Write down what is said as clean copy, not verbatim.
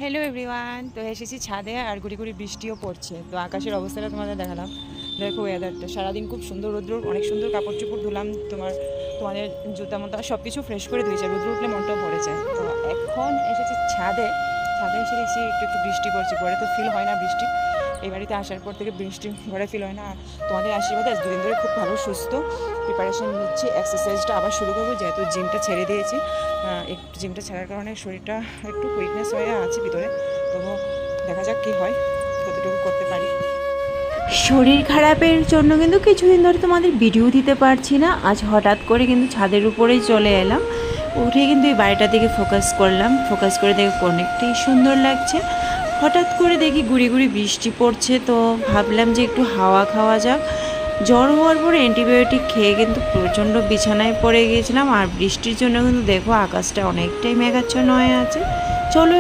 Hello everyone, তো এসেছি ছাদে আর গুড়ি গুড়ি বৃষ্টিও পড়ছে। তো আকাশের অবস্থাটা তোমাদের দেখালাম। দেখো ওয়েদারটা সারাদিন খুব সুন্দর, রোদ্র অনেক সুন্দর, কাপড় চোপড় ধুলাম, তোমাদের জুতা মতো সব কিছু ফ্রেশ করে ধুয়েছে, রোদ্র উঠলে মনটাও ভরে যায়। তো এখন এসেছি ছাদে, ছাদে এসে দেখছি একটু একটু বৃষ্টি পড়ছে। ঘরে তো ফিল হয় না বৃষ্টি, এই বাড়িতে আসার পর থেকে বৃষ্টি ঘরে ফিল হয় না। আর তোমাদের আশীর্বাদে আজ দুদিন ধরে খুব ভালো সুস্থ, প্রিপারেশন নিচ্ছি, এক্সারসাইজটা আবার শুরু করবো, যেহেতু জিমটা ছেড়ে দিয়েছি। একটু জিমটা ছাড়ার কারণে শরীরটা একটু উইকনেস হয়ে আছে ভিতরে। তবু দেখা যাক কী হয়, কতটুকু করতে পারি। শরীর খারাপের জন্য কিন্তু কিছুদিন ধরে তোমাদের ভিডিও দিতে পারছি না। আজ হঠাৎ করে কিন্তু ছাদের উপরেই চলে এলাম, উঠে কিন্তু এই বাড়িটার দিকে ফোকাস করলাম। ফোকাস করে দেখে অনেকটাই সুন্দর লাগছে। হঠাৎ করে দেখি গুড়ি গুড়ি বৃষ্টি পড়ছে, তো ভাবলাম যে একটু হাওয়া খাওয়া যাক। জ্বর হওয়ার পরে অ্যান্টিবায়োটিক খেয়ে কিন্তু প্রচণ্ড বিছানায় পড়ে গিয়েছিলাম। আর বৃষ্টির জন্য কিন্তু দেখো আকাশটা অনেকটাই মেঘাচ্ছন্ন হয়ে আছে। চলো